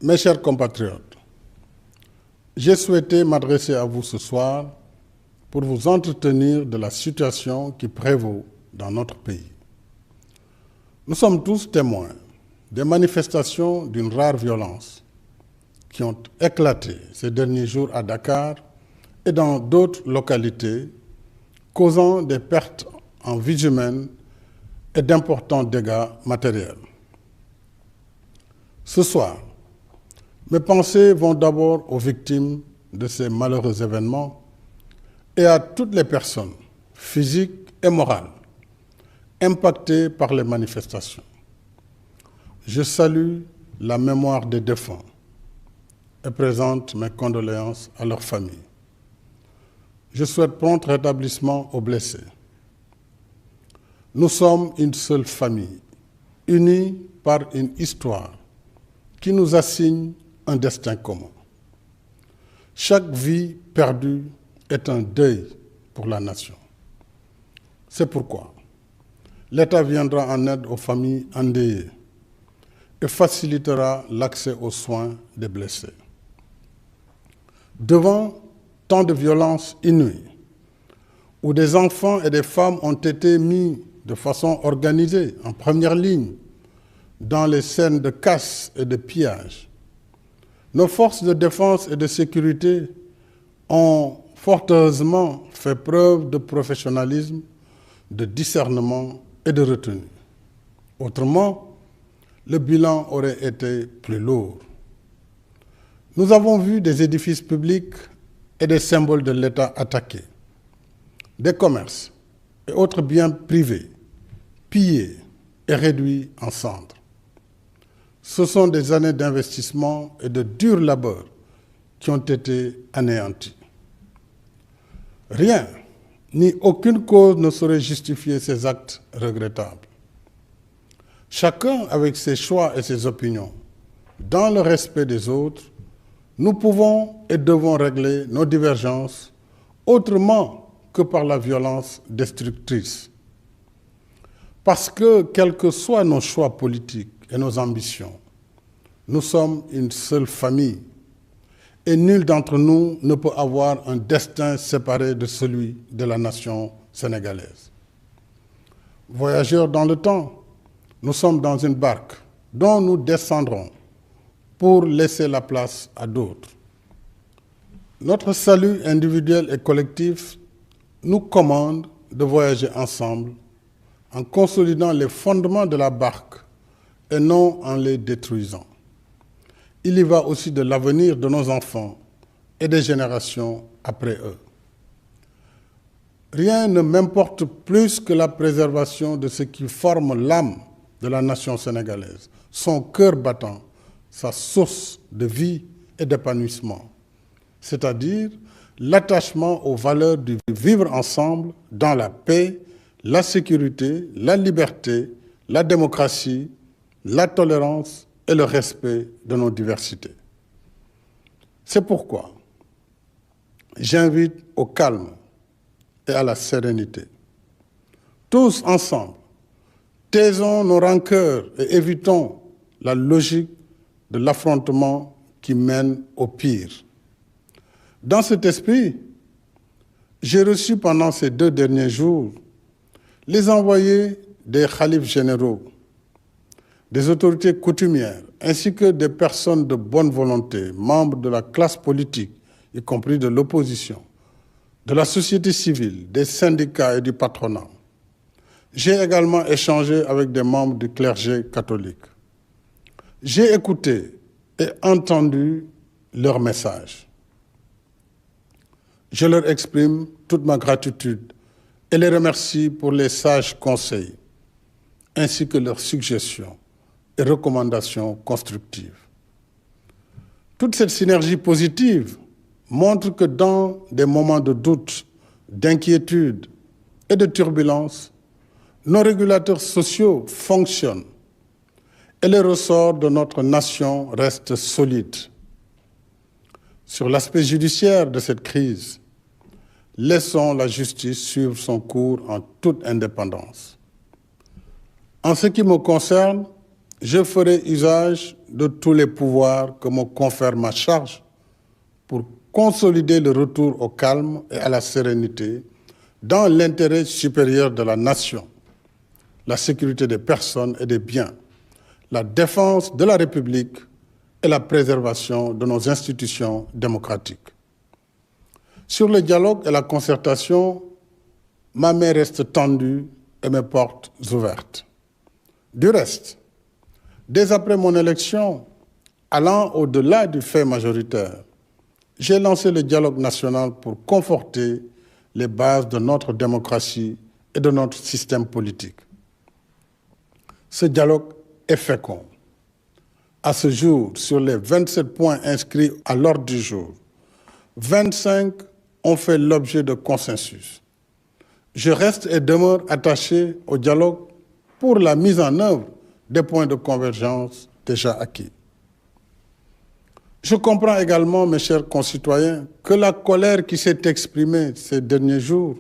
Mes chers compatriotes, j'ai souhaité m'adresser à vous ce soir pour vous entretenir de la situation qui prévaut dans notre pays. Nous sommes tous témoins des manifestations d'une rare violence qui ont éclaté ces derniers jours à Dakar et dans d'autres localités, causant des pertes en vies humaines et d'importants dégâts matériels. Ce soir, mes pensées vont d'abord aux victimes de ces malheureux événements et à toutes les personnes, physiques et morales, impactées par les manifestations. Je salue la mémoire des défunts et présente mes condoléances à leurs familles. Je souhaite prompt rétablissement aux blessés. Nous sommes une seule famille, unie par une histoire qui nous assigne un destin commun. Chaque vie perdue est un deuil pour la nation. C'est pourquoi l'État viendra en aide aux familles endeuillées et facilitera l'accès aux soins des blessés. Devant tant de violences inouïes, où des enfants et des femmes ont été mis de façon organisée en première ligne dans les scènes de casse et de pillage, nos forces de défense et de sécurité ont fort heureusement fait preuve de professionnalisme, de discernement et de retenue. Autrement, le bilan aurait été plus lourd. Nous avons vu des édifices publics et des symboles de l'État attaqués, des commerces et autres biens privés pillés et réduits en cendres. Ce sont des années d'investissement et de dur labeur qui ont été anéantis. Rien, ni aucune cause ne saurait justifier ces actes regrettables. Chacun avec ses choix et ses opinions, dans le respect des autres, nous pouvons et devons régler nos divergences autrement que par la violence destructrice. Parce que, quels que soient nos choix politiques et nos ambitions, nous sommes une seule famille et nul d'entre nous ne peut avoir un destin séparé de celui de la nation sénégalaise. Voyageurs dans le temps, nous sommes dans une barque dont nous descendrons pour laisser la place à d'autres. Notre salut individuel et collectif nous commande de voyager ensemble en consolidant les fondements de la barque et non en les détruisant. Il y va aussi de l'avenir de nos enfants et des générations après eux. Rien ne m'importe plus que la préservation de ce qui forme l'âme de la nation sénégalaise, son cœur battant, sa source de vie et d'épanouissement, c'est-à-dire l'attachement aux valeurs du vivre ensemble dans la paix, la sécurité, la liberté, la démocratie, la tolérance et le respect de nos diversités. C'est pourquoi j'invite au calme et à la sérénité. Tous ensemble, taisons nos rancœurs et évitons la logique de l'affrontement qui mène au pire. Dans cet esprit, j'ai reçu pendant ces 2 derniers jours les envoyés des khalifes généraux, des autorités coutumières, ainsi que des personnes de bonne volonté, membres de la classe politique, y compris de l'opposition, de la société civile, des syndicats et du patronat. J'ai également échangé avec des membres du clergé catholique. J'ai écouté et entendu leurs messages. Je leur exprime toute ma gratitude et les remercie pour les sages conseils, ainsi que leurs suggestions et recommandations constructives. Toute cette synergie positive montre que dans des moments de doute, d'inquiétude et de turbulence, nos régulateurs sociaux fonctionnent et les ressorts de notre nation restent solides. Sur l'aspect judiciaire de cette crise, laissons la justice suivre son cours en toute indépendance. En ce qui me concerne, je ferai usage de tous les pouvoirs que me confère ma charge pour consolider le retour au calme et à la sérénité dans l'intérêt supérieur de la nation, la sécurité des personnes et des biens, la défense de la République et la préservation de nos institutions démocratiques. Sur le dialogue et la concertation, ma main reste tendue et mes portes ouvertes. Du reste, dès après mon élection, allant au-delà du fait majoritaire, j'ai lancé le dialogue national pour conforter les bases de notre démocratie et de notre système politique. Ce dialogue est fécond. À ce jour, sur les 27 points inscrits à l'ordre du jour, 25 ont fait l'objet de consensus. Je reste et demeure attaché au dialogue pour la mise en œuvre des points de convergence déjà acquis. Je comprends également, mes chers concitoyens, que la colère qui s'est exprimée ces derniers jours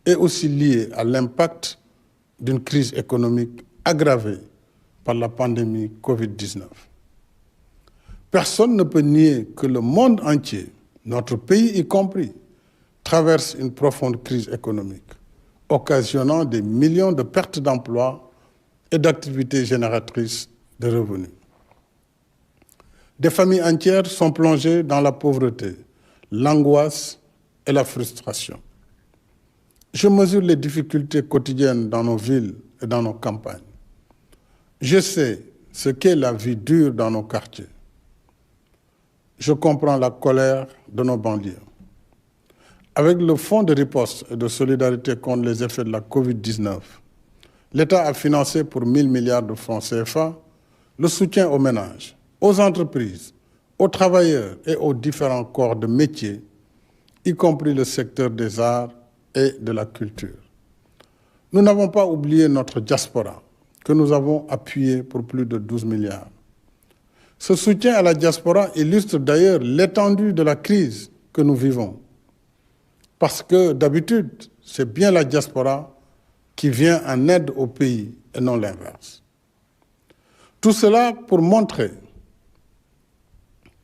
est aussi liée à l'impact d'une crise économique aggravée par la pandémie Covid-19. Personne ne peut nier que le monde entier, notre pays y compris, traverse une profonde crise économique, occasionnant des millions de pertes d'emplois et d'activités génératrices de revenus. Des familles entières sont plongées dans la pauvreté, l'angoisse et la frustration. Je mesure les difficultés quotidiennes dans nos villes et dans nos campagnes. Je sais ce qu'est la vie dure dans nos quartiers. Je comprends la colère de nos banlieues. Avec le Fonds de riposte et de solidarité contre les effets de la Covid-19, l'État a financé pour 1 000 milliards de francs CFA le soutien aux ménages, aux entreprises, aux travailleurs et aux différents corps de métiers, y compris le secteur des arts et de la culture. Nous n'avons pas oublié notre diaspora, que nous avons appuyée pour plus de 12 milliards. Ce soutien à la diaspora illustre d'ailleurs l'étendue de la crise que nous vivons. Parce que d'habitude, c'est bien la diaspora qui vient en aide au pays et non l'inverse. Tout cela pour montrer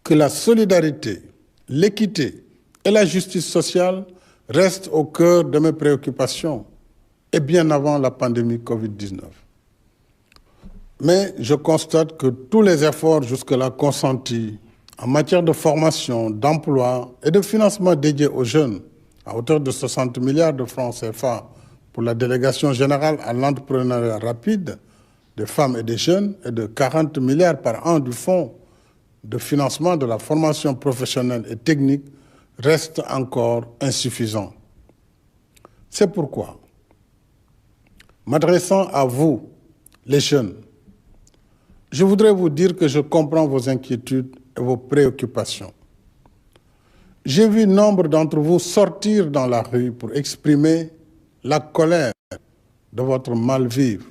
que la solidarité, l'équité et la justice sociale restent au cœur de mes préoccupations et bien avant la pandémie Covid-19. Mais je constate que tous les efforts jusque-là consentis en matière de formation, d'emploi et de financement dédié aux jeunes, à hauteur de 60 milliards de francs CFA pour la délégation générale à l'entrepreneuriat rapide des femmes et des jeunes et de 40 milliards par an du fonds de financement de la formation professionnelle et technique restent encore insuffisants. C'est pourquoi, m'adressant à vous, les jeunes, je voudrais vous dire que je comprends vos inquiétudes et vos préoccupations. J'ai vu nombre d'entre vous sortir dans la rue pour exprimer la colère de votre mal-vivre,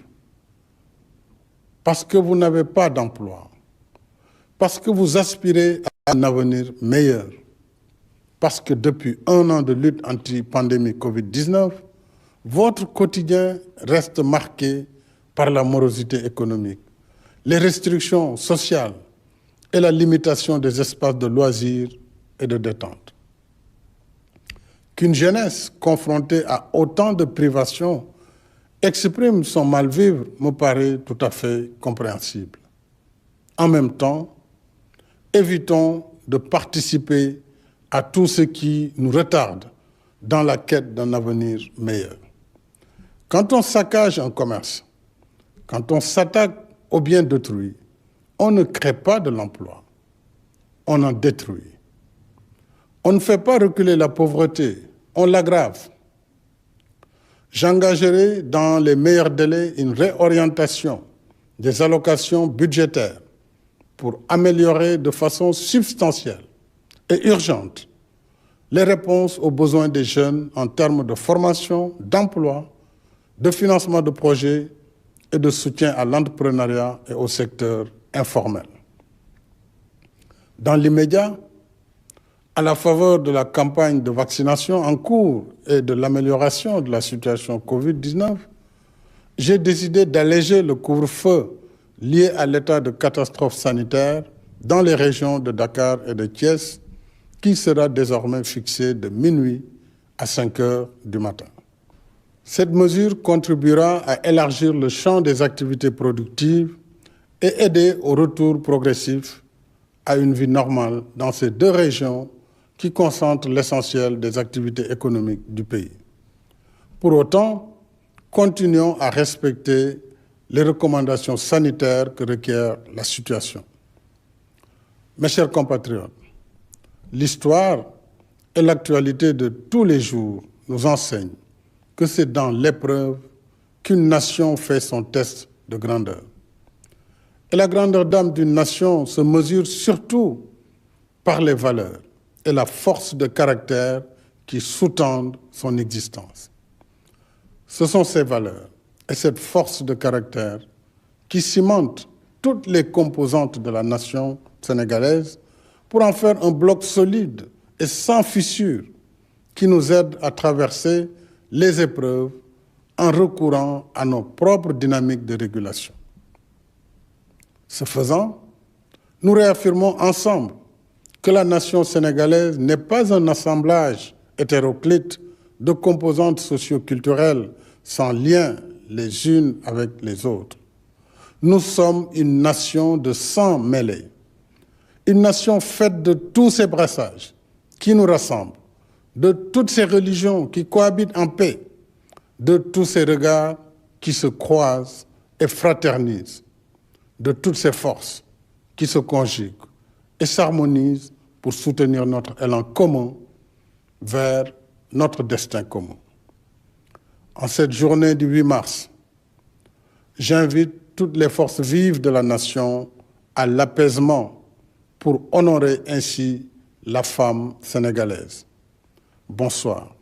parce que vous n'avez pas d'emploi, parce que vous aspirez à un avenir meilleur, parce que depuis 1 an de lutte anti-pandémie Covid-19, votre quotidien reste marqué par la morosité économique, les restrictions sociales et la limitation des espaces de loisirs et de détente. Qu'une jeunesse confrontée à autant de privations exprime son mal-vivre me paraît tout à fait compréhensible. En même temps, évitons de participer à tout ce qui nous retarde dans la quête d'un avenir meilleur. Quand on saccage un commerce, quand on s'attaque aux biens d'autrui, on ne crée pas de l'emploi, on en détruit. On ne fait pas reculer la pauvreté, on l'aggrave. J'engagerai dans les meilleurs délais une réorientation des allocations budgétaires pour améliorer de façon substantielle et urgente les réponses aux besoins des jeunes en termes de formation, d'emploi, de financement de projets et de soutien à l'entrepreneuriat et au secteur informel. Dans l'immédiat, à la faveur de la campagne de vaccination en cours et de l'amélioration de la situation Covid-19, j'ai décidé d'alléger le couvre-feu liées à l'état de catastrophe sanitaire dans les régions de Dakar et de Thiès, qui sera désormais fixé de minuit à 5 heures du matin. Cette mesure contribuera à élargir le champ des activités productives et aider au retour progressif à une vie normale dans ces deux régions qui concentrent l'essentiel des activités économiques du pays. Pour autant, continuons à respecter les recommandations sanitaires que requiert la situation. Mes chers compatriotes, l'histoire et l'actualité de tous les jours nous enseignent que c'est dans l'épreuve qu'une nation fait son test de grandeur. Et la grandeur d'âme d'une nation se mesure surtout par les valeurs et la force de caractère qui sous-tendent son existence. Ce sont ces valeurs et cette force de caractère qui cimentent toutes les composantes de la nation sénégalaise pour en faire un bloc solide et sans fissure qui nous aide à traverser les épreuves en recourant à nos propres dynamiques de régulation. Ce faisant, nous réaffirmons ensemble que la nation sénégalaise n'est pas un assemblage hétéroclite de composantes socio-culturelles sans lien les unes avec les autres. Nous sommes une nation de sang mêlé, une nation faite de tous ces brassages qui nous rassemblent, de toutes ces religions qui cohabitent en paix, de tous ces regards qui se croisent et fraternisent, de toutes ces forces qui se conjuguent et s'harmonisent pour soutenir notre élan commun vers notre destin commun. En cette journée du 8 mars, j'invite toutes les forces vives de la nation à l'apaisement pour honorer ainsi la femme sénégalaise. Bonsoir.